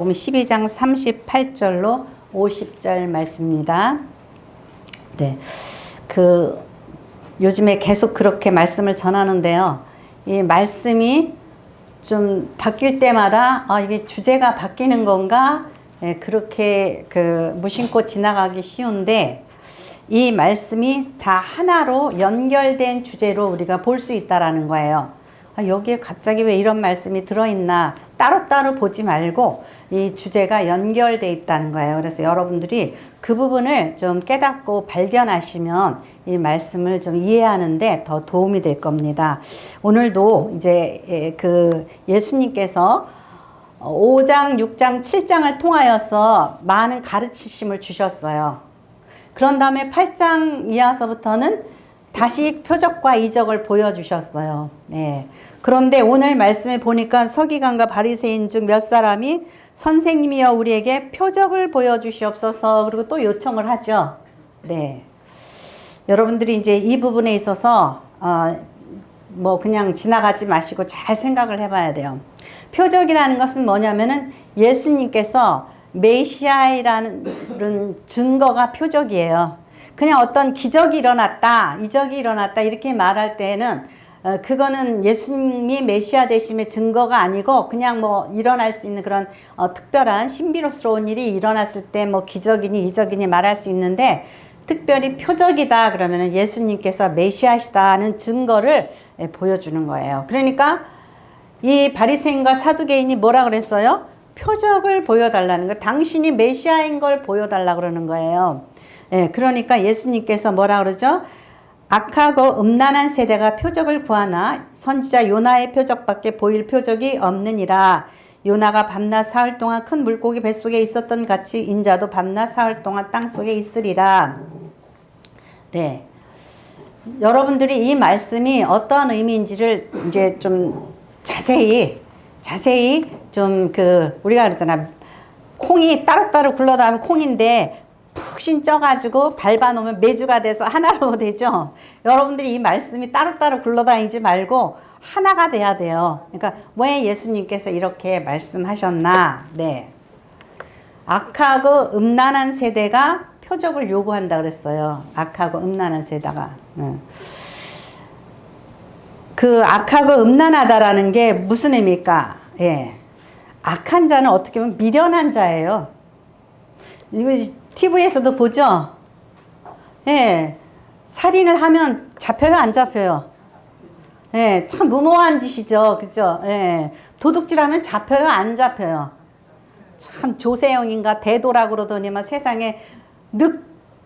복음 12장 38절로 50절 말씀입니다. 네, 요즘에 계속 그렇게 말씀을 전하는데요. 이 말씀이 좀 바뀔 때마다 이게 주제가 바뀌는 건가? 네, 그렇게 무심코 지나가기 쉬운데 이 말씀이 다 하나로 연결된 주제로 우리가 볼 수 있다라는 거예요. 여기에 갑자기 왜 이런 말씀이 들어있나 따로따로 보지 말고 이 주제가 연결되어 있다는 거예요. 그래서 여러분들이 그 부분을 좀 깨닫고 발견하시면 이 말씀을 좀 이해하는데 더 도움이 될 겁니다. 오늘도 이제 예수님께서 5장, 6장, 7장을 통하여서 많은 가르치심을 주셨어요. 그런 다음에 8장 이하서부터는 다시 표적과 이적을 보여주셨어요. 네. 그런데 오늘 말씀에 보니까 서기관과 바리새인 중 몇 사람이 선생님이여 우리에게 표적을 보여주시옵소서 그리고 또 요청을 하죠. 네. 여러분들이 이제 이 부분에 있어서 그냥 지나가지 마시고 잘 생각을 해봐야 돼요. 표적이라는 것은 뭐냐면은 예수님께서 메시아이라는 증거가 표적이에요. 그냥 어떤 기적이 일어났다, 이적이 일어났다 이렇게 말할 때는 그거는 예수님이 메시아 되심의 증거가 아니고 그냥 일어날 수 있는 그런 특별한 신비로스러운 일이 일어났을 때 기적이니 이적이니 말할 수 있는데 특별히 표적이다 그러면은 예수님께서 메시아시다는 증거를 보여주는 거예요. 그러니까 이 바리새인과 사두개인이 뭐라 그랬어요? 표적을 보여달라는 거. 당신이 메시아인 걸 보여달라 그러는 거예요. 그러니까 예수님께서 뭐라 그러죠? 악하고 음란한 세대가 표적을 구하나 선지자 요나의 표적밖에 보일 표적이 없느니라. 요나가 밤낮 사흘 동안 큰 물고기 뱃속에 있었던 같이 인자도 밤낮 사흘 동안 땅속에 있으리라. 네. 여러분들이 이 말씀이 어떤 의미인지를 이제 좀 자세히 좀 우리가 그러잖아. 콩이 따로따로 굴러다니면 콩인데 푹신 쪄가지고 밟아놓으면 메주가 돼서 하나로 되죠. 여러분들이 이 말씀이 따로따로 굴러다니지 말고 하나가 돼야 돼요. 그러니까 왜 예수님께서 이렇게 말씀하셨나? 네. 악하고 음란한 세대가 표적을 요구한다 그랬어요. 악하고 음란한 세대가. 그 악하고 음란하다라는 게 무슨 의미일까? 예. 악한 자는 어떻게 보면 미련한 자예요. 이거 TV에서도 보죠? 예. 살인을 하면 잡혀요, 안 잡혀요? 예. 참 무모한 짓이죠. 그죠? 예. 도둑질하면 잡혀요, 안 잡혀요? 참 조세영인가 대도라고 그러더니만 세상에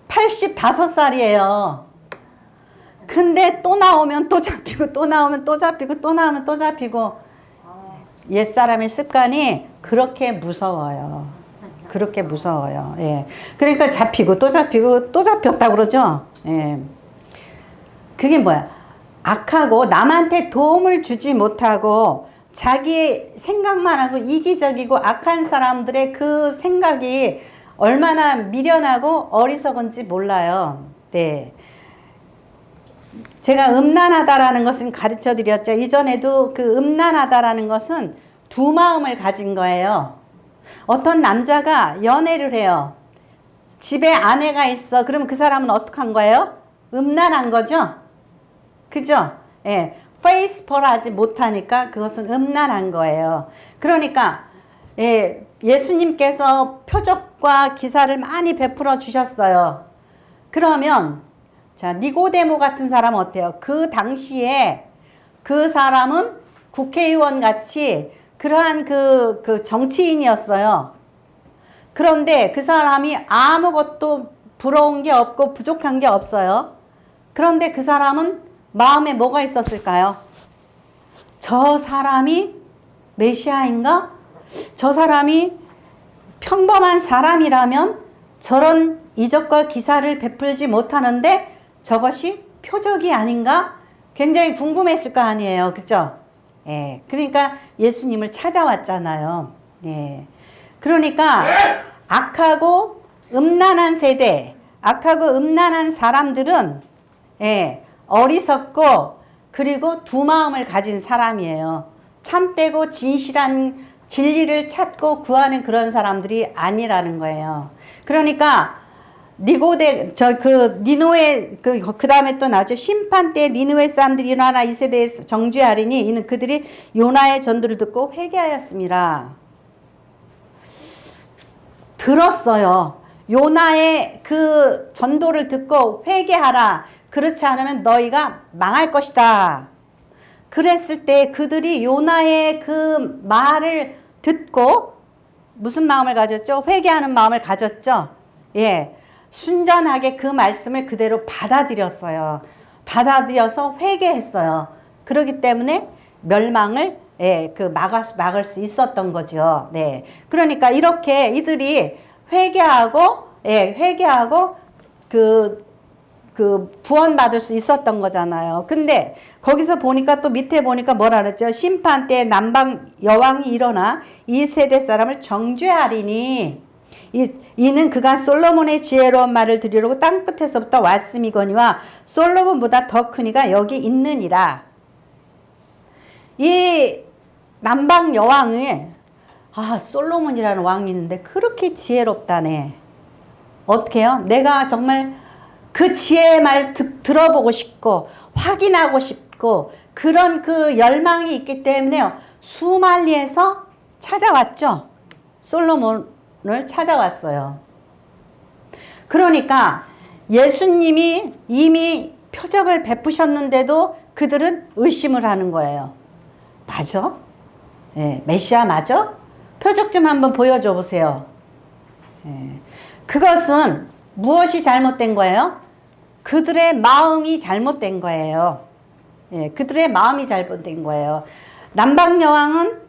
85살이에요. 근데 또 나오면 또 잡히고 또 나오면 또 잡히고 또 나오면 또 잡히고 옛사람의 습관이 그렇게 무서워요. 그렇게 무서워요. 예. 그러니까 잡히고 또 잡히고 또 잡혔다고 그러죠. 예. 그게 뭐야? 악하고 남한테 도움을 주지 못하고 자기의 생각만 하고 이기적이고 악한 사람들의 그 생각이 얼마나 미련하고 어리석은지 몰라요. 네. 제가 음란하다라는 것은 가르쳐 드렸죠. 이전에도 그 음란하다라는 것은 두 마음을 가진 거예요. 어떤 남자가 연애를 해요. 집에 아내가 있어. 그러면 그 사람은 어떻게 한 거예요? 음란한 거죠? 그죠? 예. 페이스풀하지 못하니까 그것은 음란한 거예요. 그러니까 예수님께서 표적과 기사를 많이 베풀어 주셨어요. 그러면 자, 니고데모 같은 사람은 어때요? 그 당시에 그 사람은 국회의원 같이 그러한 그 정치인이었어요. 그런데 그 사람이 아무것도 부러운 게 없고 부족한 게 없어요. 그런데 그 사람은 마음에 뭐가 있었을까요? 저 사람이 메시아인가? 저 사람이 평범한 사람이라면 저런 이적과 기사를 베풀지 못하는데 저것이 표적이 아닌가? 굉장히 궁금했을 거 아니에요. 그죠? 예. 그러니까 예수님을 찾아왔잖아요. 예. 그러니까 악하고 음란한 세대, 악하고 음란한 사람들은 어리석고 그리고 두 마음을 가진 사람이에요. 참되고 진실한 진리를 찾고 구하는 그런 사람들이 아니라는 거예요. 그러니까 니느웨 그 다음에 또 나오죠. 심판 때 니느웨 사람들이 일어나 이 세대에 정죄하리니 이는 그들이 요나의 전도를 듣고 회개하였습니다. 들었어요. 요나의 그 전도를 듣고 회개하라. 그렇지 않으면 너희가 망할 것이다. 그랬을 때 그들이 요나의 그 말을 듣고 무슨 마음을 가졌죠? 회개하는 마음을 가졌죠. 예. 순전하게 그 말씀을 그대로 받아들였어요. 받아들여서 회개했어요. 그렇기 때문에 멸망을 막을 수 있었던 거죠. 네. 그러니까 이렇게 이들이 회개하고 구원받을 수 있었던 거잖아요. 근데 거기서 보니까 또 밑에 보니까 뭐라 그랬죠? 심판 때 남방 여왕이 일어나 이 세대 사람을 정죄하리니 이는 그가 솔로몬의 지혜로운 말을 들으려고 땅 끝에서부터 왔음이거니와 솔로몬보다 더 크니가 여기 있느니라. 이 남방 여왕이 솔로몬이라는 왕이 있는데 그렇게 지혜롭다네. 어떻게 해요? 내가 정말 그 지혜의 말 들어보고 싶고 확인하고 싶고 그런 그 열망이 있기 때문에 수말리에서 찾아왔죠. 솔로몬을 찾아왔어요. 그러니까 예수님이 이미 표적을 베푸셨는데도 그들은 의심을 하는 거예요. 맞아? 예, 메시아 맞아? 표적 좀 한번 보여줘 보세요. 예, 그것은 무엇이 잘못된 거예요? 그들의 마음이 잘못된 거예요. 예, 그들의 마음이 잘못된 거예요. 남방 여왕은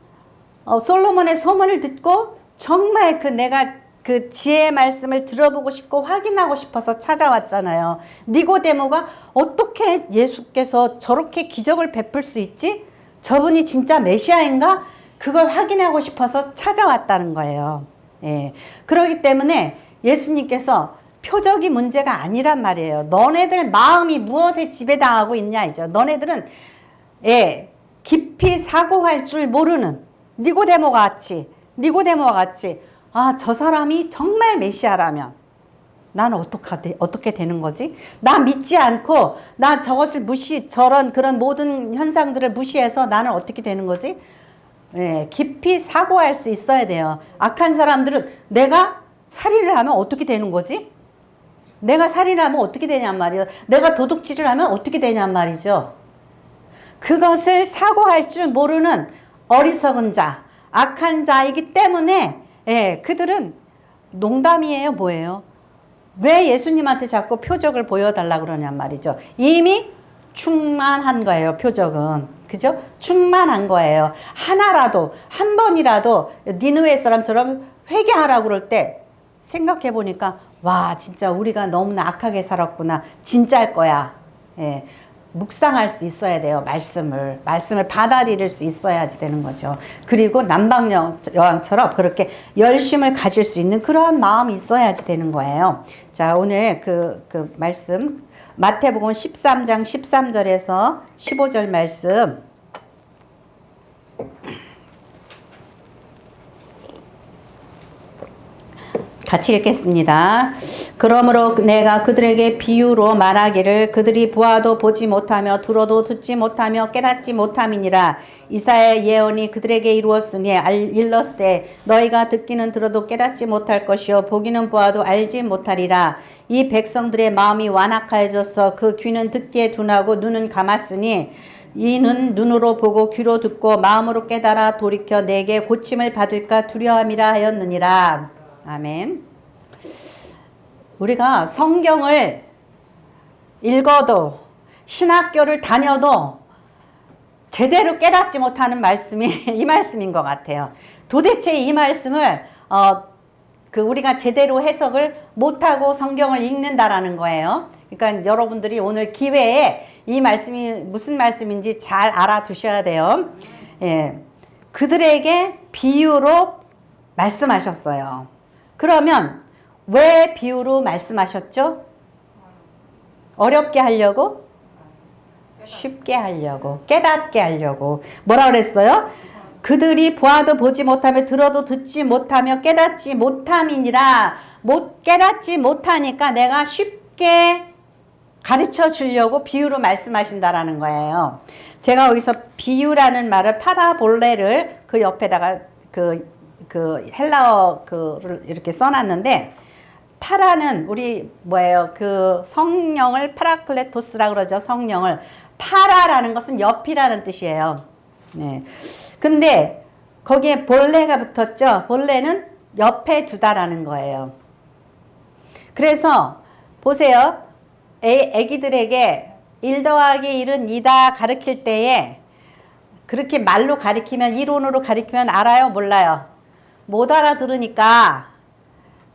솔로몬의 소문을 듣고 정말 내가 그 지혜의 말씀을 들어보고 싶고 확인하고 싶어서 찾아왔잖아요. 니고데모가 어떻게 예수께서 저렇게 기적을 베풀 수 있지? 저분이 진짜 메시아인가? 그걸 확인하고 싶어서 찾아왔다는 거예요. 예. 그렇기 때문에 예수님께서 표적이 문제가 아니란 말이에요. 너네들 마음이 무엇에 지배당하고 있냐 이죠. 너네들은 깊이 사고할 줄 모르는 니고데모와 같이 저 사람이 정말 메시아라면 나는 어떻게 되는 거지? 나 믿지 않고 나 저것을 그런 모든 현상들을 무시해서 나는 어떻게 되는 거지? 깊이 사고할 수 있어야 돼요. 악한 사람들은 내가 살인을 하면 어떻게 되는 거지? 내가 살인을 하면 어떻게 되냔 말이에요. 내가 도둑질을 하면 어떻게 되냔 말이죠. 그것을 사고할 줄 모르는 어리석은 자, 악한 자이기 때문에 그들은 농담이에요, 뭐예요? 왜 예수님한테 자꾸 표적을 보여달라 그러냔 말이죠. 이미 충만한 거예요, 표적은. 그죠? 충만한 거예요. 하나라도, 한 번이라도 니느웨 사람처럼 회개하라고 그럴 때 생각해 보니까 와, 진짜 우리가 너무나 악하게 살았구나. 진짜일 거야. 묵상할 수 있어야 돼요. 말씀을 받아들일 수 있어야지 되는 거죠. 그리고 남방 여왕처럼 그렇게 열심을 가질 수 있는 그러한 마음이 있어야지 되는 거예요. 자, 오늘 그 말씀 마태복음 13장 13절에서 15절 말씀 같이 읽겠습니다. 그러므로 내가 그들에게 비유로 말하기를 그들이 보아도 보지 못하며 들어도 듣지 못하며 깨닫지 못함이니라. 이사야의 예언이 그들에게 이루었으니 일렀으되 너희가 듣기는 들어도 깨닫지 못할 것이요 보기는 보아도 알지 못하리라. 이 백성들의 마음이 완악하여져서 그 귀는 듣기에 둔하고 눈은 감았으니 이는 눈으로 보고 귀로 듣고 마음으로 깨달아 돌이켜 내게 고침을 받을까 두려움이라 하였느니라. 아멘. 우리가 성경을 읽어도 신학교를 다녀도 제대로 깨닫지 못하는 말씀이 이 말씀인 것 같아요. 도대체 이 말씀을 우리가 제대로 해석을 못하고 성경을 읽는다라는 거예요. 그러니까 여러분들이 오늘 기회에 이 말씀이 무슨 말씀인지 잘 알아두셔야 돼요. 그들에게 비유로 말씀하셨어요. 그러면 왜 비유로 말씀하셨죠? 어렵게 하려고? 쉽게 하려고, 깨닫게 하려고. 뭐라 그랬어요? 그들이 보아도 보지 못하며 들어도 듣지 못하며 깨닫지 못함이니라. 못 깨닫지 못하니까 내가 쉽게 가르쳐 주려고 비유로 말씀하신다라는 거예요. 제가 여기서 비유라는 말을 파라볼레를 그 옆에다가 그 헬라어를 이렇게 써놨는데, 파라는 우리 뭐예요? 그 성령을 파라클레토스라 그러죠. 성령을. 파라라는 것은 옆이라는 뜻이에요. 네. 근데 거기에 볼레가 붙었죠. 볼레는 옆에 두다라는 거예요. 그래서 보세요. 애기들에게 1 더하기 1은 2다 가르칠 때에 그렇게 말로 가르치면, 이론으로 가르치면 알아요? 몰라요? 못 알아들으니까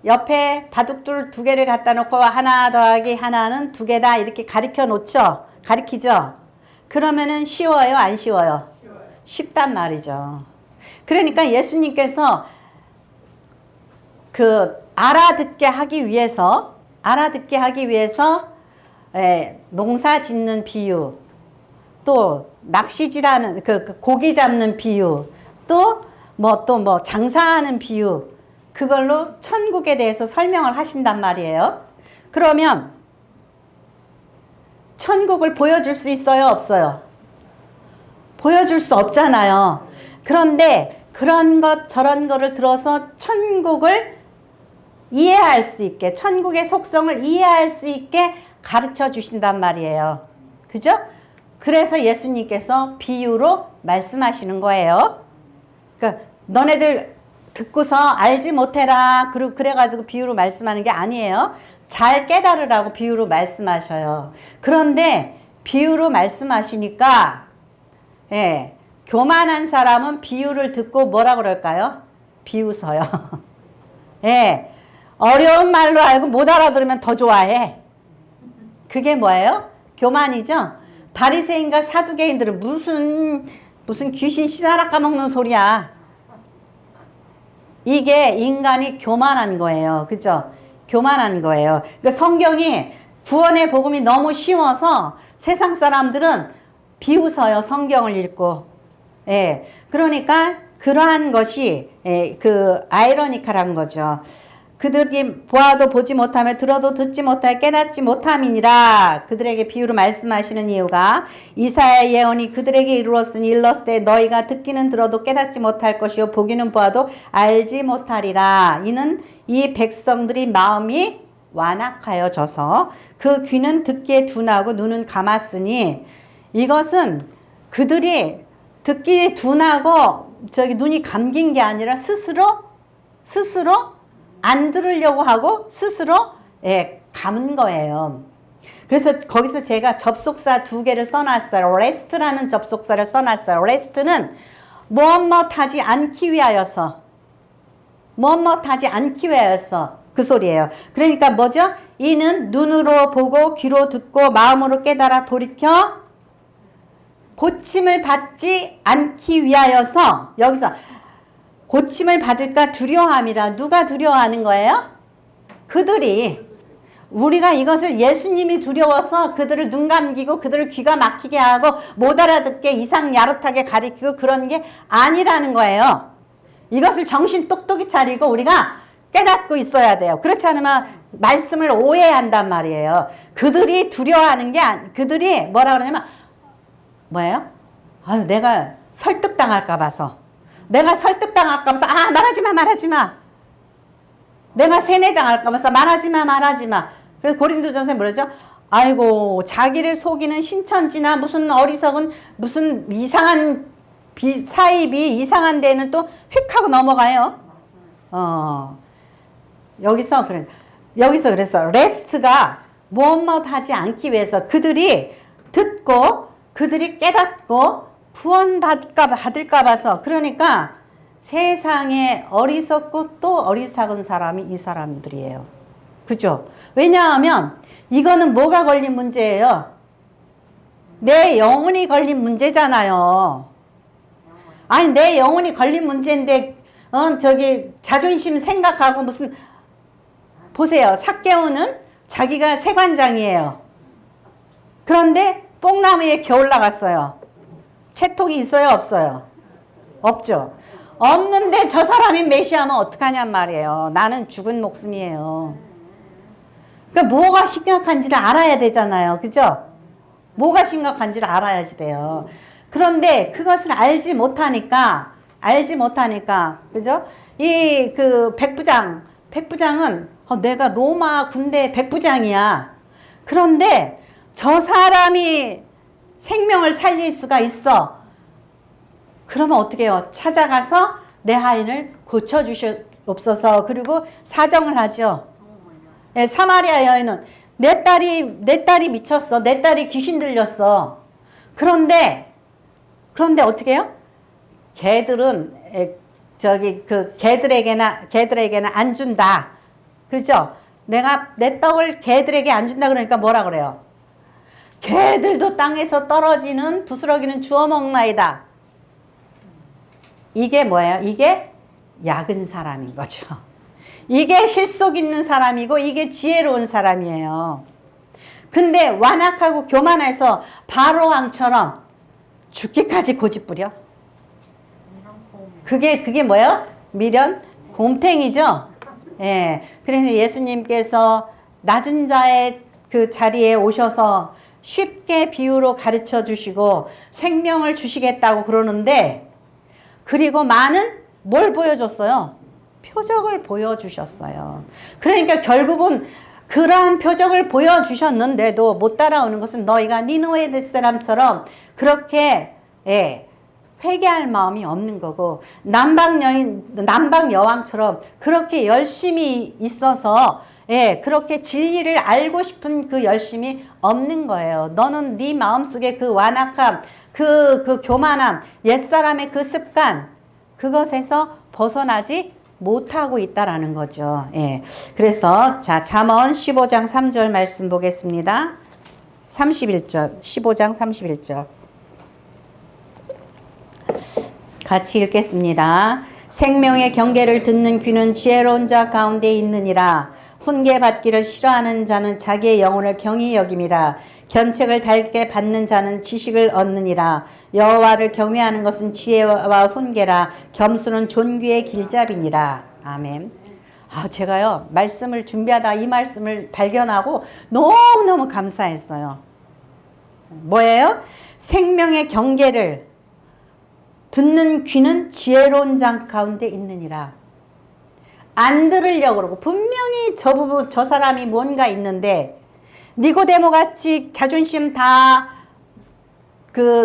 옆에 바둑돌 2개를 갖다 놓고 하나 더하기 하나는 2개다 이렇게 가르쳐 놓죠. 가르치죠. 그러면은 쉬워요? 안 쉬워요? 쉽단 말이죠. 그러니까 예수님께서 그 알아듣게 하기 위해서 농사 짓는 비유, 또 낚시질하는 그 고기 잡는 비유, 또 뭐 장사하는 비유, 그걸로 천국에 대해서 설명을 하신단 말이에요. 그러면 천국을 보여줄 수 있어요? 없어요? 보여줄 수 없잖아요. 그런데 그런 것 저런 거를 들어서 천국을 이해할 수 있게, 천국의 속성을 이해할 수 있게 가르쳐 주신단 말이에요. 그죠? 그래서 예수님께서 비유로 말씀하시는 거예요. 그러니까 너네들 듣고서 알지 못해라 그래가지고 비유로 말씀하는 게 아니에요. 잘 깨달으라고 비유로 말씀하셔요. 그런데 비유로 말씀하시니까 교만한 사람은 비유를 듣고 뭐라 그럴까요? 비웃어요. 어려운 말로 알고 못 알아들으면 더 좋아해. 그게 뭐예요? 교만이죠? 바리새인과 사두개인들은 무슨 귀신 씨나라 까먹는 소리야. 이게 인간이 교만한 거예요. 그죠? 교만한 거예요. 그러니까 성경이 구원의 복음이 너무 쉬워서 세상 사람들은 비웃어요. 성경을 읽고. 그러니까 그러한 것이 그 아이러니컬한 거죠. 그들이 보아도 보지 못하며 들어도 듣지 못하여 깨닫지 못함이니라. 그들에게 비유로 말씀하시는 이유가 이사야의 예언이 그들에게 이르렀으니 일렀을 때 너희가 듣기는 들어도 깨닫지 못할 것이요 보기는 보아도 알지 못하리라. 이는 이 백성들이 마음이 완악하여져서 그 귀는 듣기에 둔하고 눈은 감았으니, 이것은 그들이 듣기에 둔하고 눈이 감긴 게 아니라 스스로 안 들으려고 하고 스스로 감은 거예요. 그래서 거기서 제가 접속사 2개를 써놨어요. 레스트라는 접속사를 써놨어요. 레스트는 무엇하지 않기 위하여서 그 소리예요. 그러니까 뭐죠? 이는 눈으로 보고 귀로 듣고 마음으로 깨달아 돌이켜 고침을 받지 않기 위하여서, 여기서 고침을 받을까 두려워함이라. 누가 두려워하는 거예요? 그들이. 우리가 이것을 예수님이 두려워서 그들을 눈 감기고 그들을 귀가 막히게 하고 못 알아듣게 이상 야릇하게 가리키고 그런 게 아니라는 거예요. 이것을 정신 똑똑히 차리고 우리가 깨닫고 있어야 돼요. 그렇지 않으면 말씀을 오해한단 말이에요. 그들이 두려워하는 게 그들이 뭐라 그러냐면 뭐예요? 아유, 내가 설득당할까 봐서. 말하지 마. 내가 세뇌당할까 봐서 말하지 마. 그래서 고린도전서에 뭐라죠? 아이고, 자기를 속이는 신천지나 무슨 어리석은 무슨 이상한 사입이 이상한 데는 또 휙 하고 넘어가요. 여기서 그래서 레스트가 무엇 하지 않기 위해서 그들이 듣고 그들이 깨닫고 구원받을까 봐서. 그러니까 세상에 어리석고 또 어리석은 사람이 이 사람들이에요. 그죠? 왜냐하면 이거는 뭐가 걸린 문제예요? 내 영혼이 걸린 문제잖아요. 아니, 내 영혼이 걸린 문제인데 자존심 생각하고 무슨. 보세요. 삭개오는 자기가 세관장이에요. 그런데 뽕나무에 겨 올라갔어요. 채통이 있어요? 없어요? 없죠. 없는데 저 사람이 메시아면 어떡하냔 말이에요. 나는 죽은 목숨이에요. 그러니까 뭐가 심각한지를 알아야 되잖아요. 그죠? 뭐가 심각한지를 알아야지 돼요. 그런데 그것을 알지 못하니까, 그죠? 백부장은 내가 로마 군대 백부장이야. 그런데 저 사람이 생명을 살릴 수가 있어. 그러면 어떻게 해요? 찾아가서 내 하인을 고쳐주시옵소서. 그리고 사정을 하죠. 네, 사마리아 여인은 내 딸이 미쳤어. 내 딸이 귀신 들렸어. 그런데 어떻게 해요? 걔들은 걔들에게는 안 준다. 그렇죠? 내가 내 떡을 걔들에게 안 준다 그러니까 뭐라 그래요? 걔들도 땅에서 떨어지는 부스러기는 주워 먹나이다. 이게 뭐예요? 이게 약은 사람인 거죠. 이게 실속 있는 사람이고 이게 지혜로운 사람이에요. 근데 완악하고 교만해서 바로왕처럼 죽기까지 고집부려. 그게 뭐예요? 미련 곰탱이죠. 예. 그래서 예수님께서 낮은 자의 그 자리에 오셔서 쉽게 비유로 가르쳐 주시고 생명을 주시겠다고 그러는데, 그리고 많은 뭘 보여줬어요? 표적을 보여주셨어요. 그러니까 결국은 그러한 표적을 보여주셨는데도 못 따라오는 것은 너희가 니느웨 사람처럼 그렇게 회개할 마음이 없는 거고, 남방 여왕처럼 그렇게 열심히 있어서 그렇게 진리를 알고 싶은 그 열심이 없는 거예요. 너는 네 마음속에 그 완악함, 그 교만함, 옛사람의 그 습관, 그것에서 벗어나지 못하고 있다라는 거죠. 그래서 자, 잠언 15장 3절 말씀 보겠습니다. 31절, 15장 31절. 같이 읽겠습니다. 생명의 경계를 듣는 귀는 지혜로운 자 가운데 있느니라. 훈계받기를 싫어하는 자는 자기의 영혼을 경히 여김이라. 견책을 달게 받는 자는 지식을 얻느니라. 여호와를 경외하는 것은 지혜와 훈계라. 겸손은 존귀의 길잡이니라. 아멘. 제가요 말씀을 준비하다 이 말씀을 발견하고 너무너무 감사했어요. 뭐예요? 생명의 경계를 듣는 귀는 지혜로운 자 가운데 있느니라. 안 들으려고 그러고 분명히 저 사람이 뭔가 있는데 니고데모 같이 자존심 다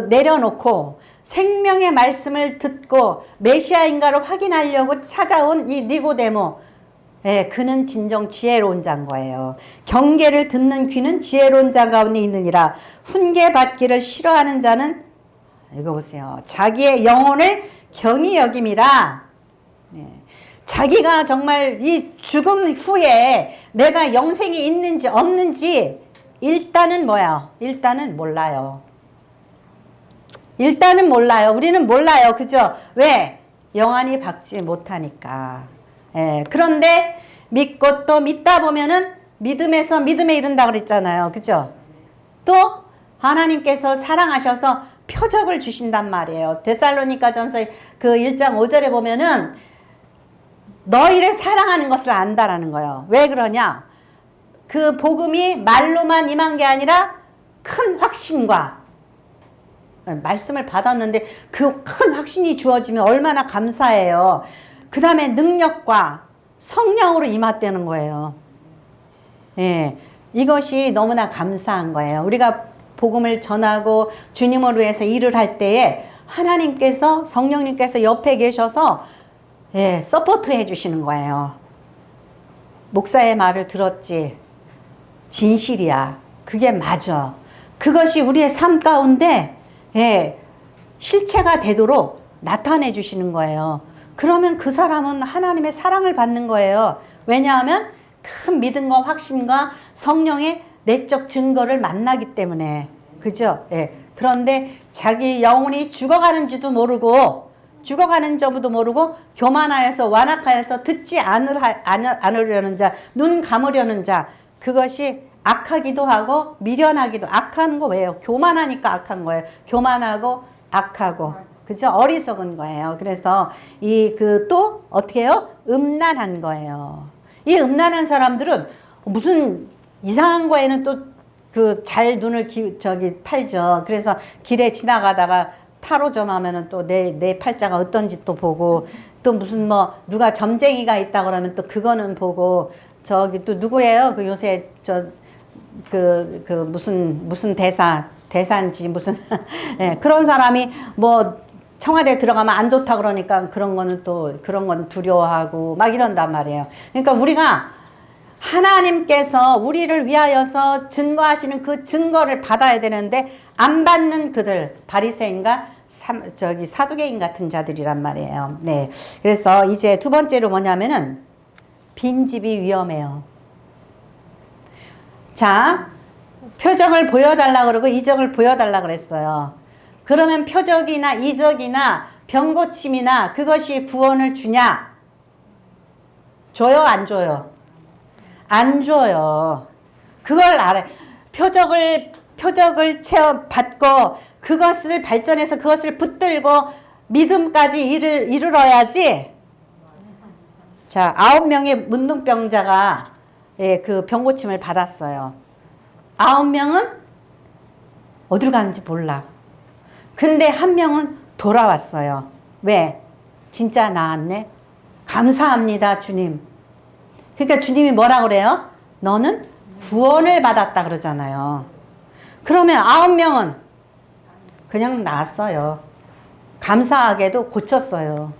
내려놓고 생명의 말씀을 듣고 메시아인가를 확인하려고 찾아온 이 니고데모, 그는 진정 지혜로운 자인 거예요. 경계를 듣는 귀는 지혜로운 자 가운데 있느니라. 훈계 받기를 싫어하는 자는, 이거 보세요, 자기의 영혼을 경히 여김이라. 자기가 정말 이 죽음 후에 내가 영생이 있는지 없는지 일단은 뭐야? 일단은 몰라요. 우리는 몰라요. 그죠? 왜? 영안이 밝지 못하니까. 그런데 믿고 또 믿다 보면은 믿음에서 믿음에 이른다 그랬잖아요. 그죠? 또 하나님께서 사랑하셔서 표적을 주신단 말이에요. 데살로니가전서 그 1장 5절에 보면은 너희를 사랑하는 것을 안다라는 거예요. 왜 그러냐? 그 복음이 말로만 임한 게 아니라 큰 확신과, 말씀을 받았는데 그 큰 확신이 주어지면 얼마나 감사해요. 그 다음에 능력과 성령으로 임했다는 거예요. 이것이 너무나 감사한 거예요. 우리가 복음을 전하고 주님을 위해서 일을 할 때에 하나님께서, 성령님께서 옆에 계셔서 서포트 해주시는 거예요. 목사의 말을 들었지. 진실이야. 그게 맞아. 그것이 우리의 삶 가운데 실체가 되도록 나타내 주시는 거예요. 그러면 그 사람은 하나님의 사랑을 받는 거예요. 왜냐하면 큰 믿음과 확신과 성령의 내적 증거를 만나기 때문에. 그죠? 그런데 자기 영혼이 죽어가는지도 모르고 교만하여서 완악하여서 듣지 않으려는 자, 눈 감으려는 자, 그것이 악하기도 하고 미련하기도. 악한 거 왜요? 교만하니까 악한 거예요. 교만하고 악하고 그죠? 어리석은 거예요. 그래서 또 어떻게 해요? 음란한 거예요. 이 음란한 사람들은 무슨 이상한 거에는 또 잘 눈을 팔죠. 그래서 길에 지나가다가 타로점 하면은 또 내 팔자가 어떤지 또 보고, 또 무슨 누가 점쟁이가 있다 그러면 또 그거는 보고, 또 누구예요? 요새 무슨 대사인지 무슨, 네, 그런 사람이 청와대 들어가면 안 좋다 그러니까 그런 건 두려워하고 막 이런단 말이에요. 그러니까 우리가 하나님께서 우리를 위하여서 증거하시는 그 증거를 받아야 되는데 안 받는 그들, 바리새인과 사두개인 같은 자들이란 말이에요. 네. 그래서 이제 두 번째로 뭐냐면은 빈집이 위험해요. 자, 표적을 보여달라 그러고 이적을 보여달라 그랬어요. 그러면 표적이나 이적이나 병고침이나 그것이 구원을 주냐? 줘요, 안 줘요? 안 줘요. 그걸 알아요. 표적을 받고 그것을 발전해서 그것을 붙들고 믿음까지 이르러야지. 자, 9명의 문둥병자가 그 병고침을 받았어요. 9명은 어디로 가는지 몰라. 근데 한 명은 돌아왔어요. 왜? 진짜 나았네? 감사합니다, 주님. 그러니까 주님이 뭐라 그래요? 너는 구원을 받았다 그러잖아요. 그러면 9명은 그냥 나았어요. 감사하게도 고쳤어요.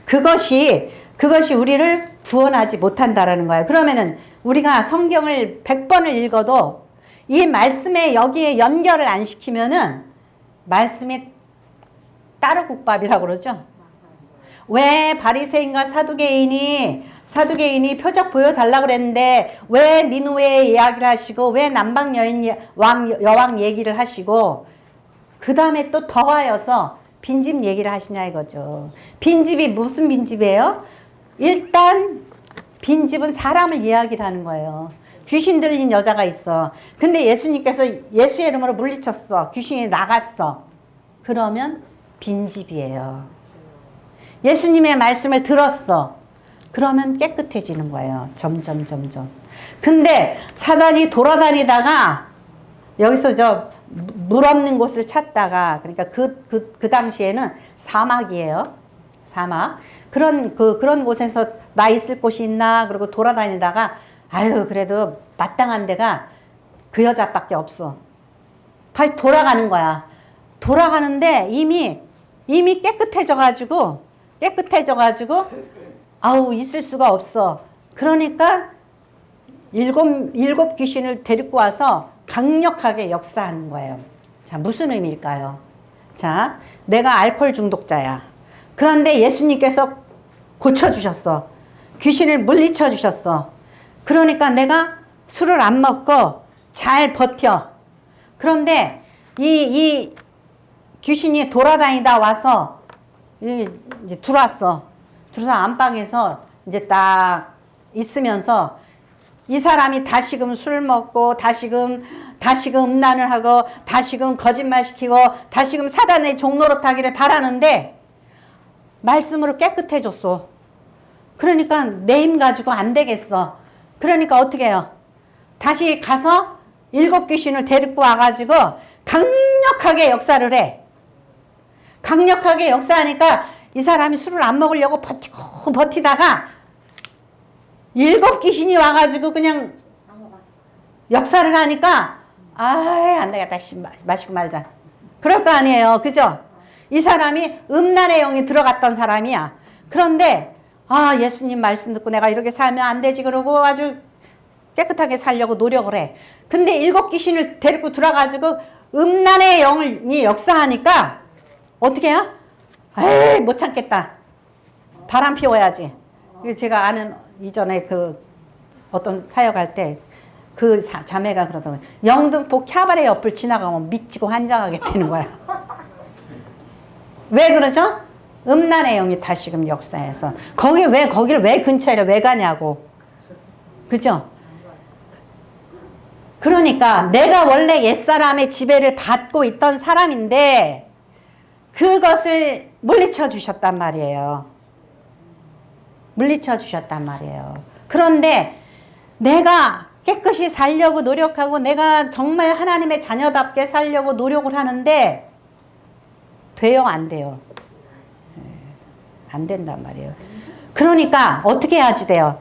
그것이 우리를 구원하지 못한다라는 거예요. 그러면은 우리가 성경을 100번을 읽어도 이 말씀에 여기에 연결을 안 시키면은 말씀이 따로국밥이라고 그러죠. 왜 바리새인과 사두개인이 표적 보여달라고 그랬는데 왜 니느웨 이야기를 하시고 왜 남방 여왕 얘기를 하시고 그 다음에 또 더하여서 빈집 얘기를 하시냐 이거죠. 빈집이 무슨 빈집이에요? 일단 빈집은 사람을 이야기를 하는 거예요. 귀신 들린 여자가 있어. 근데 예수님께서 예수의 이름으로 물리쳤어. 귀신이 나갔어. 그러면 빈집이에요. 예수님의 말씀을 들었어. 그러면 깨끗해지는 거예요. 점점. 근데 사단이 돌아다니다가 여기서 물 없는 곳을 찾다가, 그러니까 그 당시에는 사막이에요. 사막. 그런 곳에서 나 있을 곳이 있나? 그러고 돌아다니다가 아유, 그래도 마땅한 데가 그 여자밖에 없어. 다시 돌아가는 거야. 돌아가는데 이미 깨끗해져가지고 아우, 있을 수가 없어. 그러니까 일곱 귀신을 데리고 와서 강력하게 역사하는 거예요. 자, 무슨 의미일까요? 자, 내가 알코올 중독자야. 그런데 예수님께서 고쳐주셨어. 귀신을 물리쳐 주셨어. 그러니까 내가 술을 안 먹고 잘 버텨. 그런데 이 귀신이 돌아다니다 와서 이제 들어서 안방에서 이제 딱 있으면서 이 사람이 다시금 술 먹고 다시금 음란을 하고 다시금 거짓말 시키고 다시금 사단의 종노릇 하기를 바라는데 말씀으로 깨끗해졌어. 그러니까 내 힘 가지고 안 되겠어. 그러니까 어떻게 해요? 다시 가서 7 귀신을 데리고 와가지고 강력하게 역사를 해. 강력하게 역사하니까 이 사람이 술을 안 먹으려고 버티다가 7 귀신이 와가지고 그냥 역사를 하니까 안 되겠다. 마시고 말자. 그럴 거 아니에요. 그죠? 이 사람이 음란의 영이 들어갔던 사람이야. 그런데 예수님 말씀 듣고 내가 이렇게 살면 안 되지 그러고 아주 깨끗하게 살려고 노력을 해. 근데 7 귀신을 데리고 들어가지고 음란의 영이 역사하니까 어떻게 해요? 에이, 못 참겠다. 바람 피워야지. 제가 아는 이전에 어떤 사역할 때 그 자매가 그러더라고요. 영등포 캬바레 옆을 지나가면 미치고 환장하게 되는 거야. 왜 그러죠? 음란의 영이 다시금 역사해서. 거기를 왜 근처에 왜 가냐고. 그죠? 그러니까 내가 원래 옛사람의 지배를 받고 있던 사람인데 그것을 물리쳐 주셨단 말이에요. 물리쳐 주셨단 말이에요. 그런데 내가 깨끗이 살려고 노력하고 내가 정말 하나님의 자녀답게 살려고 노력을 하는데 돼요? 안 돼요? 안 된단 말이에요. 그러니까 어떻게 해야지 돼요?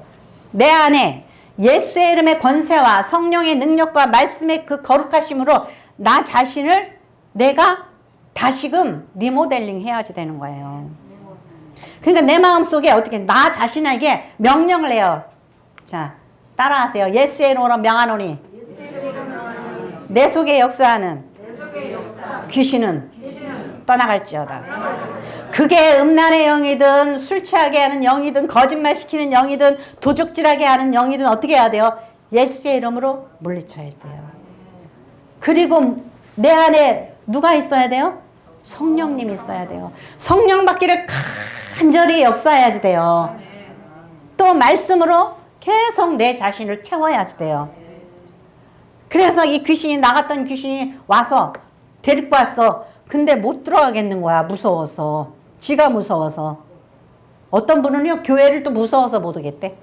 내 안에 예수의 이름의 권세와 성령의 능력과 말씀의 그 거룩하심으로 나 자신을 내가 다시금 리모델링 해야지 되는 거예요. 그러니까 내 마음속에 어떻게 나 자신에게 명령을 해요. 자, 따라하세요. 예수의 이름으로 명하노니 내 속에 역사하는 귀신은 떠나갈지어다. 그게 음란의 영이든 술 취하게 하는 영이든 거짓말시키는 영이든 도적질하게 하는 영이든 어떻게 해야 돼요? 예수의 이름으로 물리쳐야 돼요. 그리고 내 안에 누가 있어야 돼요? 성령님이 있어야 돼요. 성령 받기를 간절히 역사해야지 돼요. 또 말씀으로 계속 내 자신을 채워야지 돼요. 그래서 이 귀신이 나갔던 귀신이 와서 데리고 왔어. 근데 못 들어가겠는 거야. 무서워서. 지가 무서워서. 어떤 분은요 교회를 또 무서워서 못 오겠대.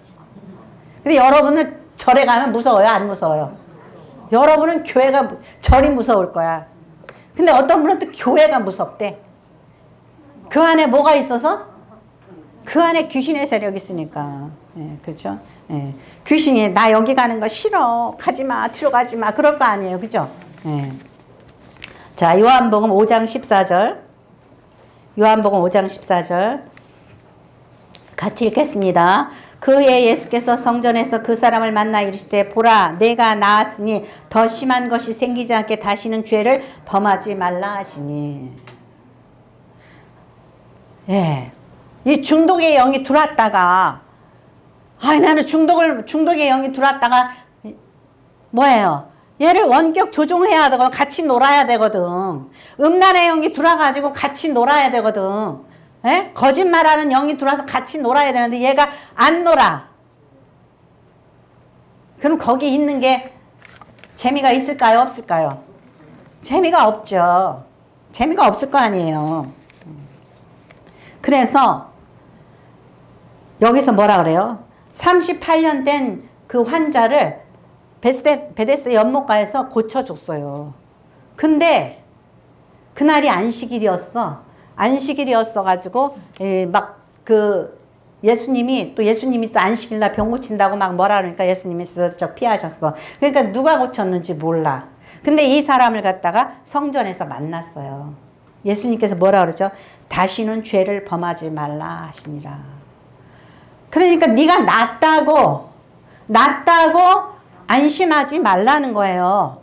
근데 여러분은 절에 가면 무서워요? 안 무서워요? 여러분은 교회가 절이 무서울 거야. 근데 어떤 분은 또 교회가 무섭대. 그 안에 뭐가 있어서? 그 안에 귀신의 세력이 있으니까. 예, 그렇죠? 예. 귀신이 나 여기 가는 거 싫어. 가지 마. 들어가지 마. 그럴 거 아니에요. 그죠? 예. 자, 요한복음 5장 14절. 요한복음 5장 14절. 같이 읽겠습니다. 그해 예수께서 성전에서 그 사람을 만나 이르시되 보라 내가 나았으니 더 심한 것이 생기지 않게 다시는 죄를 범하지 말라 하시니. 예. 이 중독의 영이 들어왔다가 나는 중독의 영이 들어왔다가 뭐예요? 얘를 원격 조종해야 되고 같이 놀아야 되거든. 음란의 영이 들어와가지고 같이 놀아야 되거든. 에? 거짓말하는 영이 들어와서 같이 놀아야 되는데 얘가 안 놀아. 그럼 거기 있는 게 재미가 있을까요? 없을까요? 재미가 없죠. 재미가 없을 거 아니에요. 그래서 여기서 뭐라 그래요? 38년 된 그 환자를 베데스다 연못가에서 고쳐줬어요. 근데 그날이 안식일이었어. 안식일이었어가지고 막 그 예수님이 또 안식일날 병 고친다고 막 뭐라 그러니까 예수님이 저 피하셨어. 그러니까 누가 고쳤는지 몰라. 근데 이 사람을 갖다가 성전에서 만났어요. 예수님께서 뭐라 그러죠? 다시는 죄를 범하지 말라 하시니라. 그러니까 네가 낫다고 안심하지 말라는 거예요.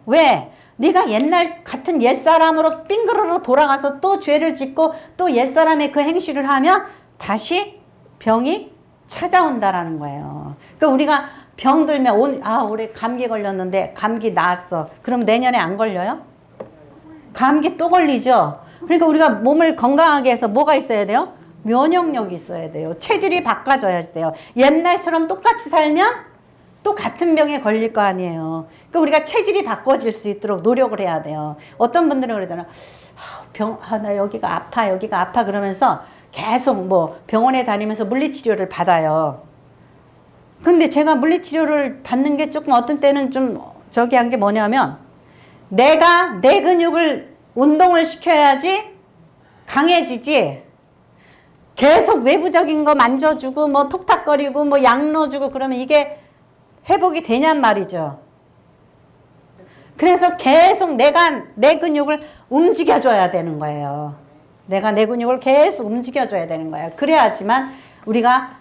왜? 네가 옛날 같은 옛사람으로 빙그르르 돌아가서 또 죄를 짓고 또 옛사람의 그 행실을 하면 다시 병이 찾아온다라는 거예요. 그러니까 우리가 병 들면 올해 감기 걸렸는데 감기 나았어. 그럼 내년에 안 걸려요? 감기 또 걸리죠. 그러니까 우리가 몸을 건강하게 해서 뭐가 있어야 돼요? 면역력이 있어야 돼요. 체질이 바꿔져야 돼요. 옛날처럼 똑같이 살면 또 같은 병에 걸릴 거 아니에요. 그러니까 우리가 체질이 바꿔질 수 있도록 노력을 해야 돼요. 어떤 분들은 그러잖아. 나 여기가 아파 그러면서 계속 뭐 병원에 다니면서 물리치료를 받아요. 근데 제가 물리치료를 받는 게 조금 어떤 때는 좀 저기 한 게 뭐냐면 내가 내 근육을 운동을 시켜야지 강해지지. 계속 외부적인 거 만져주고 뭐 톡탁거리고 뭐 약 넣어주고 그러면 이게 회복이 되냔 말이죠. 그래서 계속 내가 내 근육을 움직여줘야 되는 거예요. 내가 내 근육을 계속 움직여줘야 되는 거예요. 그래야지만 우리가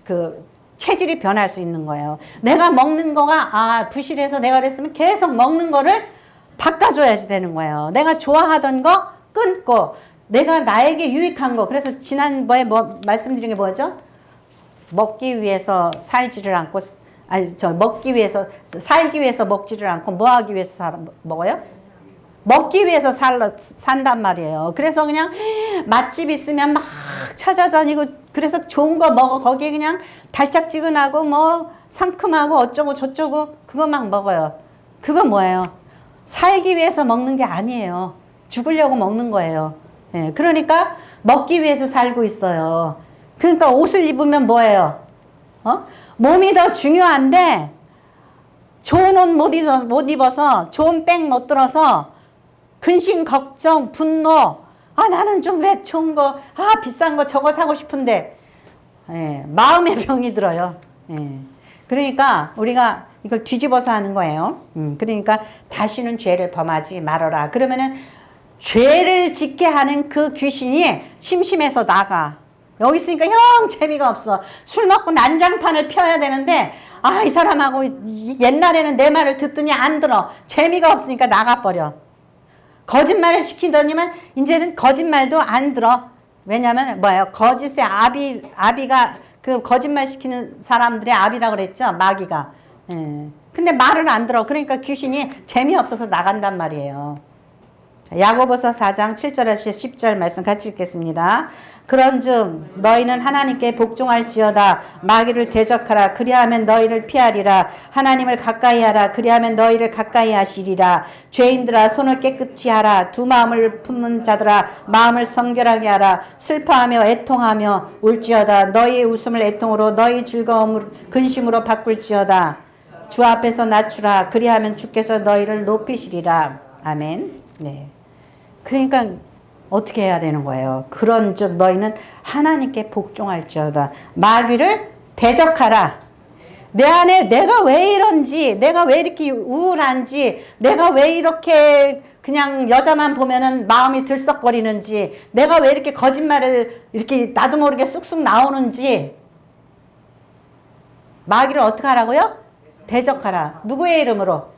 그 체질이 변할 수 있는 거예요. 내가 먹는 거가 부실해서 내가 그랬으면 계속 먹는 거를 바꿔줘야지 되는 거예요. 내가 좋아하던 거 끊고 내가 나에게 유익한 거. 그래서 지난번에 말씀드린 게 뭐죠? 먹기 위해서 살지를 않고 먹기 위해서 살기 위해서 먹지를 않고 뭐 하기 위해서 먹어요? 먹기 위해서 산단 말이에요. 그래서 그냥 맛집 있으면 막 찾아다니고 그래서 좋은 거 먹어. 거기에 그냥 달짝지근하고 뭐 상큼하고 어쩌고 저쩌고 그거 막 먹어요. 그거 뭐예요? 살기 위해서 먹는 게 아니에요. 죽으려고 먹는 거예요. 예, 그러니까 먹기 위해서 살고 있어요. 그러니까 옷을 입으면 뭐예요? 몸이 더 중요한데 좋은 옷 못 입어서 좋은 백 못 들어서 근심, 걱정, 분노. 나는 좀 왜 좋은 거, 비싼 거 저거 사고 싶은데. 예, 마음의 병이 들어요. 예. 그러니까 우리가 이걸 뒤집어서 하는 거예요. 그러니까 다시는 죄를 범하지 말아라. 그러면은 죄를 짓게 하는 그 귀신이 심심해서 나가. 여기 있으니까 형 재미가 없어. 술 먹고 난장판을 펴야 되는데 이 사람하고 옛날에는 내 말을 듣더니 안 들어. 재미가 없으니까 나가버려. 거짓말을 시키더니만 이제는 거짓말도 안 들어. 왜냐면 뭐예요? 거짓의 아비가 그 거짓말 시키는 사람들의 아비라고 그랬죠. 마귀가. 예. 근데 말을 안 들어. 그러니까 귀신이 재미없어서 나간단 말이에요. 야고보서 4장 7절에서 10절 말씀 같이 읽겠습니다. 그런즉 너희는 하나님께 복종할지어다. 마귀를 대적하라. 그리하면 너희를 피하리라. 하나님을 가까이 하라. 그리하면 너희를 가까이 하시리라. 죄인들아 손을 깨끗이 하라. 두 마음을 품는 자들아 마음을 성결하게 하라. 슬퍼하며 애통하며 울지어다. 너희의 웃음을 애통으로 너희 즐거움을 근심으로 바꿀지어다. 주 앞에서 낮추라. 그리하면 주께서 너희를 높이시리라. 아멘. 네. 그러니까 어떻게 해야 되는 거예요? 그런즉 너희는 하나님께 복종할지어다. 마귀를 대적하라. 내 안에 내가 왜 이런지, 내가 왜 이렇게 우울한지, 내가 왜 이렇게 그냥 여자만 보면은 마음이 들썩거리는지, 내가 왜 이렇게 거짓말을 이렇게 나도 모르게 쑥쑥 나오는지, 마귀를 어떻게 하라고요? 대적하라. 누구의 이름으로?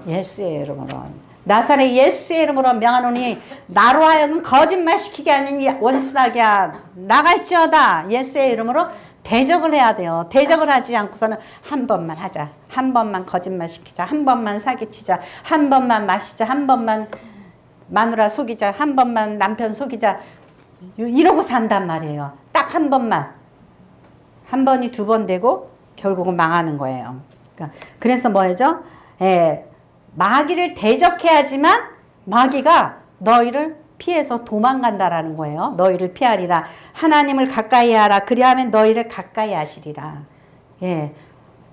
예수의 이름으로. 나사렛 예수의 이름으로 명하노니 나로 하여금 거짓말 시키게 하는 원수나게 나갈지어다. 예수의 이름으로 대적을 해야 돼요. 대적을 하지 않고서는 한 번만 하자. 한 번만 거짓말 시키자. 한 번만 사기치자. 한 번만 마시자. 한 번만 마누라 속이자. 한 번만 남편 속이자. 이러고 산단 말이에요. 딱 한 번만. 한 번이 두 번 되고 결국은 망하는 거예요. 그래서 뭐죠? 마귀를 대적해야지만 마귀가 너희를 피해서 도망간다라는 거예요. 너희를 피하리라. 하나님을 가까이 하라. 그리하면 너희를 가까이 하시리라. 예.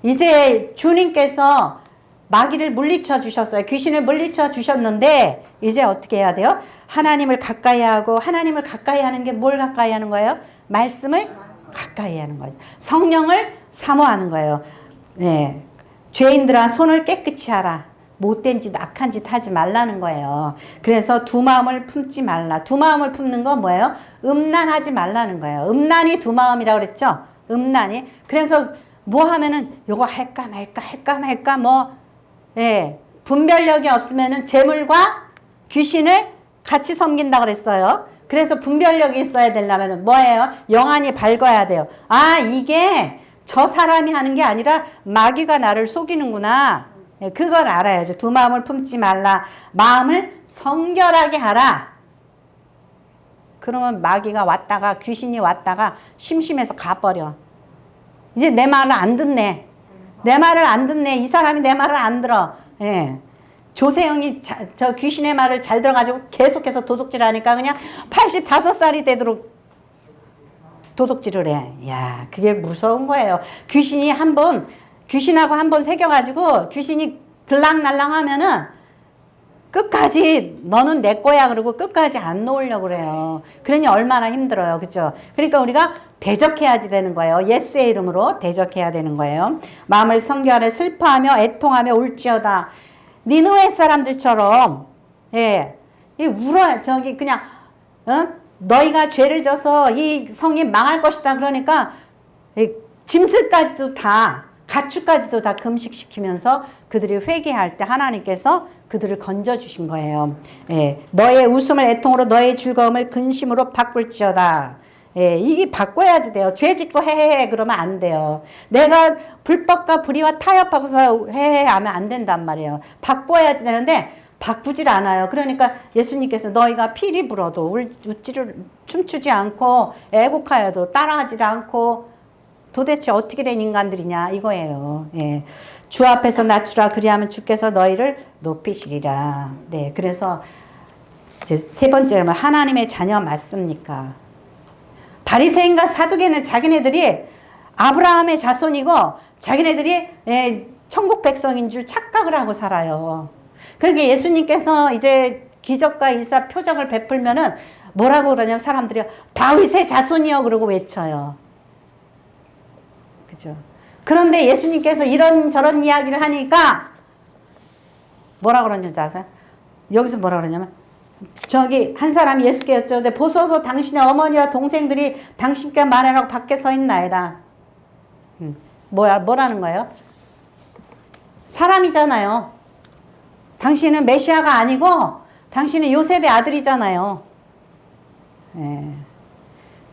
이제 주님께서 마귀를 물리쳐 주셨어요. 귀신을 물리쳐 주셨는데 이제 어떻게 해야 돼요? 하나님을 가까이 하고, 하나님을 가까이 하는 게 뭘 가까이 하는 거예요? 말씀을 가까이 하는 거죠. 성령을 사모하는 거예요. 네. 죄인들아 손을 깨끗이 하라. 못된 짓, 악한 짓 하지 말라는 거예요. 그래서 두 마음을 품지 말라. 두 마음을 품는 건 뭐예요? 음란하지 말라는 거예요. 음란이 두 마음이라고 그랬죠? 음란이. 그래서 뭐 하면은 요거 할까 말까 분별력이 없으면은 재물과 귀신을 같이 섬긴다고 그랬어요. 그래서 분별력이 있어야 되려면 뭐예요? 영안이 밝아야 돼요. 이게 저 사람이 하는 게 아니라 마귀가 나를 속이는구나. 그걸 알아야죠. 두 마음을 품지 말라. 마음을 성결하게 하라. 그러면 마귀가 왔다가, 귀신이 왔다가 심심해서 가버려. 이제 내 말을 안 듣네. 내 말을 안 듣네. 이 사람이 내 말을 안 들어. 예. 조세영이 저 귀신의 말을 잘 들어가지고 계속해서 도둑질 하니까 그냥 85살이 되도록 도둑질을 해. 야, 그게 무서운 거예요. 귀신하고 한번 새겨가지고 귀신이 들락날락 하면은 끝까지 너는 내 거야 그러고 끝까지 안 놓으려고 그래요. 그러니 얼마나 힘들어요. 그렇죠? 그러니까 우리가 대적해야지 되는 거예요. 예수의 이름으로 대적해야 되는 거예요. 마음을 성결하여 슬퍼하며 애통하며 울지어다. 니느웨 사람들처럼 울어. 그냥 너희가 죄를 져서 이 성이 망할 것이다. 그러니까 짐승까지도 다, 가축까지도 다 금식시키면서 그들이 회개할 때 하나님께서 그들을 건져주신 거예요. 너의 웃음을 애통으로 너의 즐거움을 근심으로 바꿀지어다. 이게 바꿔야지 돼요. 죄 짓고 헤헤헤 그러면 안 돼요. 내가 불법과 불의와 타협하고서 헤헤헤 하면 안 된단 말이에요. 바꿔야지 되는데 바꾸질 않아요. 그러니까 예수님께서 너희가 피리 불어도 춤추지 않고 애곡하여도 따라하지 않고 도대체 어떻게 된 인간들이냐 이거예요. 주 앞에서 낮추라. 그리하면 주께서 너희를 높이시리라. 네, 그래서 이제 세 번째로 하나님의 자녀 맞습니까? 바리새인과 사두개는 자기네들이 아브라함의 자손이고 자기네들이 천국 백성인 줄 착각을 하고 살아요. 그러니까 예수님께서 이제 기적과 이사 표적을 베풀면은 뭐라고 그러냐면 사람들이 다윗의 자손이여 그러고 외쳐요. 그죠? 그런데 예수님께서 이런저런 이야기를 하니까 뭐라 그러는지 아세요? 여기서 뭐라 그러냐면 저기 한 사람이 예수께 여쭤는데 보소서 당신의 어머니와 동생들이 당신께 말하라고 밖에 서 있나이다. 뭐라는 거예요? 사람이잖아요. 당신은 메시아가 아니고 당신은 요셉의 아들이잖아요.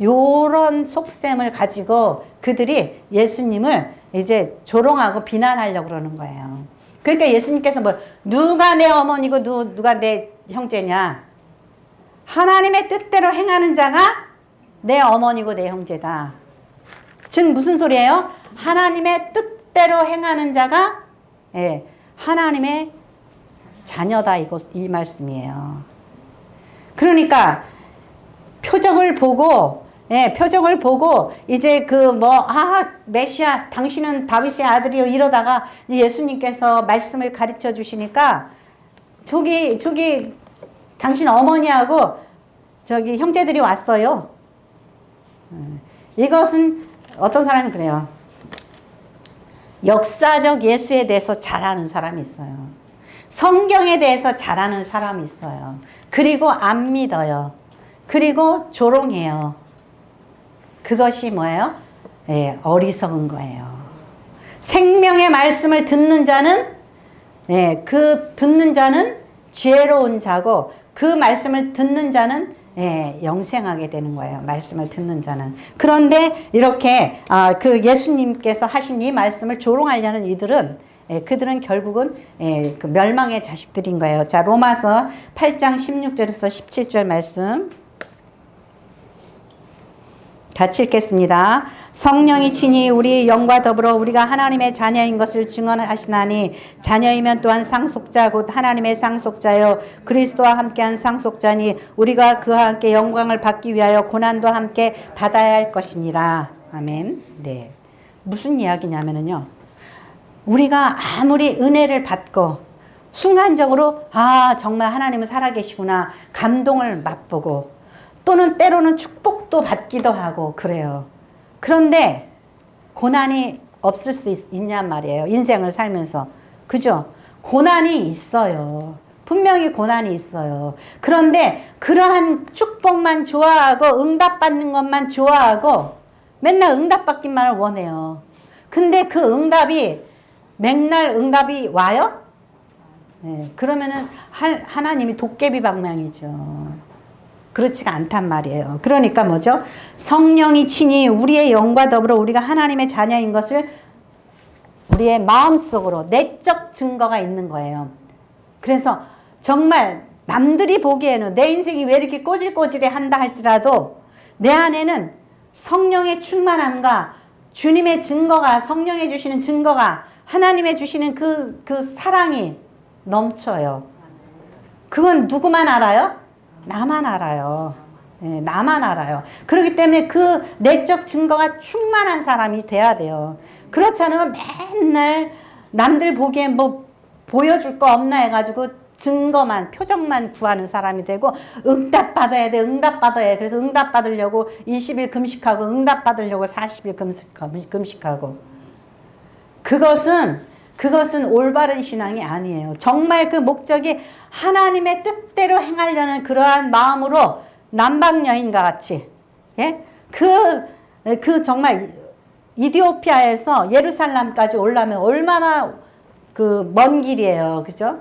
요런 속셈을 가지고 그들이 예수님을 이제 조롱하고 비난하려고 그러는 거예요. 그러니까 예수님께서 누가 내 어머니고 누가 내 형제냐? 하나님의 뜻대로 행하는 자가 내 어머니고 내 형제다. 즉 무슨 소리예요? 하나님의 뜻대로 행하는 자가 하나님의 자녀다 이 말씀이에요. 그러니까 표적을 보고 이제 메시아 당신은 다윗의 아들이요 이러다가 예수님께서 말씀을 가르쳐 주시니까 저기 당신 어머니하고 저기 형제들이 왔어요. 이것은 어떤 사람이 그래요. 역사적 예수에 대해서 잘 아는 사람이 있어요. 성경에 대해서 잘 아는 사람이 있어요. 그리고 안 믿어요. 그리고 조롱해요. 그것이 뭐예요? 어리석은 거예요. 생명의 말씀을 듣는 자는 듣는 자는 지혜로운 자고 그 말씀을 듣는 자는 영생하게 되는 거예요. 말씀을 듣는 자는. 그런데 이렇게 그 예수님께서 하신 이 말씀을 조롱하려는 이들은 그들은 결국은 그 멸망의 자식들인 거예요. 자, 로마서 8장 16절에서 17절 말씀 같이 읽겠습니다. 성령이 친히 우리 영과 더불어 우리가 하나님의 자녀인 것을 증언하시나니 자녀이면 또한 상속자 곧 하나님의 상속자요 그리스도와 함께한 상속자니 우리가 그와 함께 영광을 받기 위하여 고난도 함께 받아야 할 것이니라. 아멘. 네. 무슨 이야기냐면요. 우리가 아무리 은혜를 받고 순간적으로 정말 하나님은 살아계시구나 감동을 맛보고 또는 때로는 축복도 받기도 하고 그래요. 그런데 고난이 없을 수 있냔 말이에요. 인생을 살면서. 그죠? 고난이 있어요. 분명히 고난이 있어요. 그런데 그러한 축복만 좋아하고 응답받는 것만 좋아하고 맨날 응답받기만을 원해요. 근데 그 응답이 맥날 응답이 와요? 그러면은 하나님이 도깨비 방망이죠. 그렇지가 않단 말이에요. 그러니까 뭐죠? 성령이 친히 우리의 영과 더불어 우리가 하나님의 자녀인 것을 우리의 마음속으로 내적 증거가 있는 거예요. 그래서 정말 남들이 보기에는 내 인생이 왜 이렇게 꼬질꼬질해 한다 할지라도 내 안에는 성령의 충만함과 주님의 증거가 성령이 주시는 증거가 하나님의 주시는 그 사랑이 넘쳐요. 그건 누구만 알아요? 나만 알아요. 나만 알아요. 그렇기 때문에 그 내적 증거가 충만한 사람이 돼야 돼요. 그렇지 않으면 맨날 남들 보기엔 보여줄 거 없나 해가지고 증거만 표정만 구하는 사람이 되고 응답받아야 돼. 응답받아야 돼. 그래서 응답받으려고 20일 금식하고 응답받으려고 40일 금식하고 그것은 올바른 신앙이 아니에요. 정말 그 목적이 하나님의 뜻대로 행하려는 그러한 마음으로 남방여인과 같이 그 정말 이디오피아에서 예루살렘까지 오려면 얼마나 그 먼 길이에요. 그죠?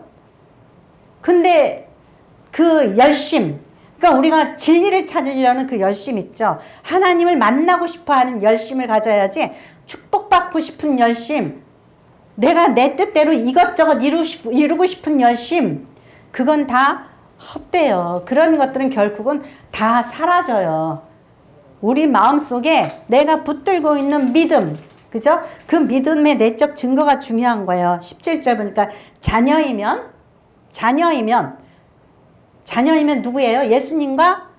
근데 그 열심, 그러니까 우리가 진리를 찾으려는 그 열심 있죠. 하나님을 만나고 싶어 하는 열심을 가져야지 축복받고 싶은 열심, 내가 내 뜻대로 이것저것 이루고 싶은 열심, 그건 다 헛되요. 그런 것들은 결국은 다 사라져요. 우리 마음속에 내가 붙들고 있는 믿음, 그죠? 그 믿음의 내적 증거가 중요한 거예요. 17절 보니까 자녀이면 자녀이면 누구예요? 예수님과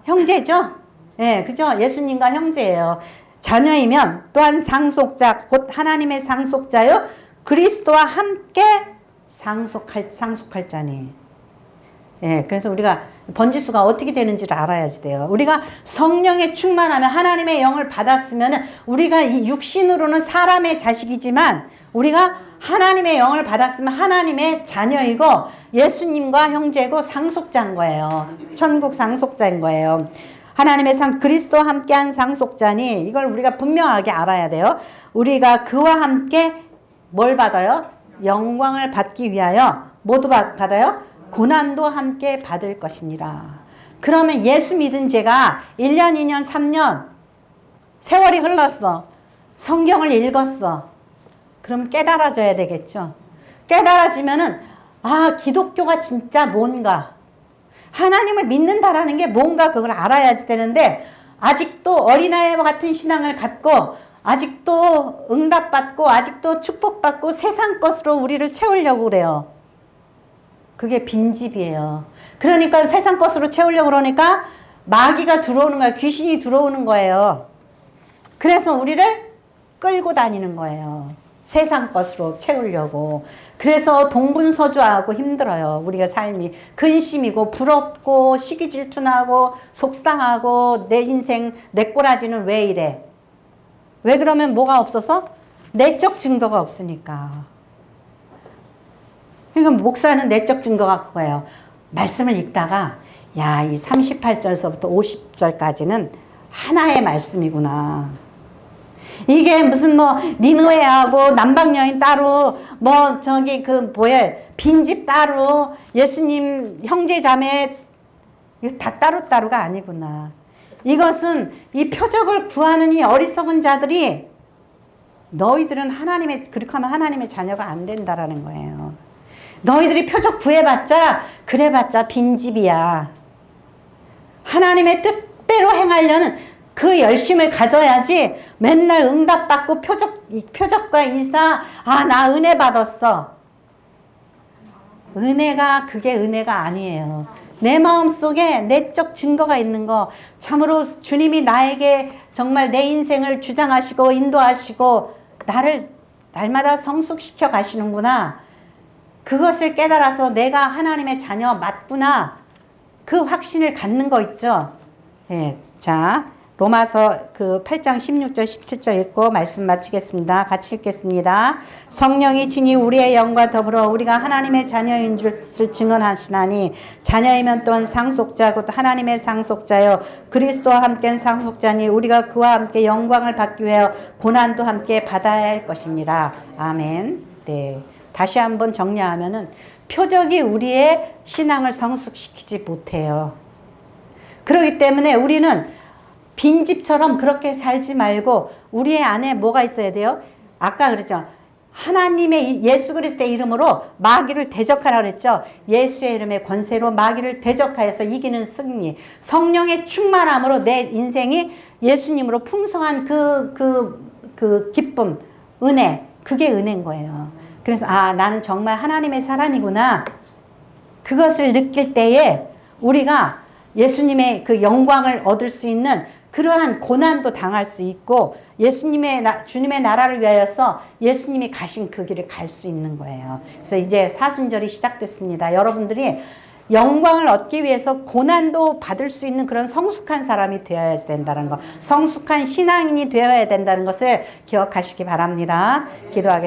형제죠? 예, 그죠? 예수님과 형제예요. 자녀이면 또한 상속자, 곧 하나님의 상속자요. 그리스도와 함께 상속할 자니. 예, 그래서 우리가 번지수가 어떻게 되는지를 알아야지 돼요. 우리가 성령에 충만하면 하나님의 영을 받았으면 우리가 이 육신으로는 사람의 자식이지만 우리가 하나님의 영을 받았으면 하나님의 자녀이고 예수님과 형제고 상속자인 거예요. 천국 상속자인 거예요. 하나님의 그리스도와 함께한 상속자니 이걸 우리가 분명하게 알아야 돼요. 우리가 그와 함께 뭘 받아요? 영광을 받기 위하여 모두 받아요? 고난도 함께 받을 것이니라. 그러면 예수 믿은 제가 1년, 2년, 3년 세월이 흘렀어. 성경을 읽었어. 그럼 깨달아져야 되겠죠. 깨달아지면은 기독교가 진짜 뭔가, 하나님을 믿는다라는 게 뭔가 그걸 알아야지 되는데 아직도 어린아이와 같은 신앙을 갖고 아직도 응답받고 아직도 축복받고 세상 것으로 우리를 채우려고 그래요. 그게 빈집이에요. 그러니까 세상 것으로 채우려고 그러니까 마귀가 들어오는 거예요. 귀신이 들어오는 거예요. 그래서 우리를 끌고 다니는 거예요. 세상 것으로 채우려고. 그래서 동분서주하고 힘들어요. 우리가 삶이 근심이고 부럽고 시기질투나고 속상하고 내 인생 내 꼬라지는 왜 이래? 왜 그러면 뭐가 없어서? 내적 증거가 없으니까. 그러니까 목사는 내적 증거가 그거예요. 말씀을 읽다가 이 38절서부터 50절까지는 하나의 말씀이구나. 이게 무슨 니느웨하고 남방 여인 따로 빈집 따로 예수님 형제 자매 이거 다 따로따로가 아니구나. 이것은 이 표적을 구하는 이 어리석은 자들이 너희들은 그렇게 하면 하나님의 자녀가 안 된다라는 거예요. 너희들이 표적 구해봤자 그래봤자 빈집이야. 하나님의 뜻대로 행하려는 그 열심을 가져야지 맨날 응답받고 표적과 이사 나 은혜 받았어. 그게 은혜가 아니에요. 내 마음속에 내적 증거가 있는 거, 참으로 주님이 나에게 정말 내 인생을 주장하시고 인도하시고 나를 날마다 성숙시켜 가시는구나. 그것을 깨달아서 내가 하나님의 자녀 맞구나. 그 확신을 갖는 거 있죠. 예, 자, 로마서 8장 16절 17절 읽고 말씀 마치겠습니다. 같이 읽겠습니다. 성령이 친히 우리의 영과 더불어 우리가 하나님의 자녀인 줄 증언하시나니 자녀이면 또한 상속자 곧 하나님의 상속자여 그리스도와 함께한 상속자니 우리가 그와 함께 영광을 받기 위하여 고난도 함께 받아야 할 것이니라. 아멘. 네. 다시 한번 정리하면은 표적이 우리의 신앙을 성숙시키지 못해요. 그렇기 때문에 우리는 빈집처럼 그렇게 살지 말고 우리 안에 뭐가 있어야 돼요? 아까 그랬죠. 하나님의 예수 그리스도의 이름으로 마귀를 대적하라 그랬죠. 예수의 이름의 권세로 마귀를 대적하여서 이기는 승리. 성령의 충만함으로 내 인생이 예수님으로 풍성한 그 기쁨, 은혜. 그게 은혜인 거예요. 그래서 나는 정말 하나님의 사람이구나. 그것을 느낄 때에 우리가 예수님의 그 영광을 얻을 수 있는 그러한 고난도 당할 수 있고 주님의 나라를 위하여서 예수님이 가신 그 길을 갈 수 있는 거예요. 그래서 이제 사순절이 시작됐습니다. 여러분들이 영광을 얻기 위해서 고난도 받을 수 있는 그런 성숙한 사람이 되어야 된다는 거, 성숙한 신앙인이 되어야 된다는 것을 기억하시기 바랍니다. 기도하겠습니다.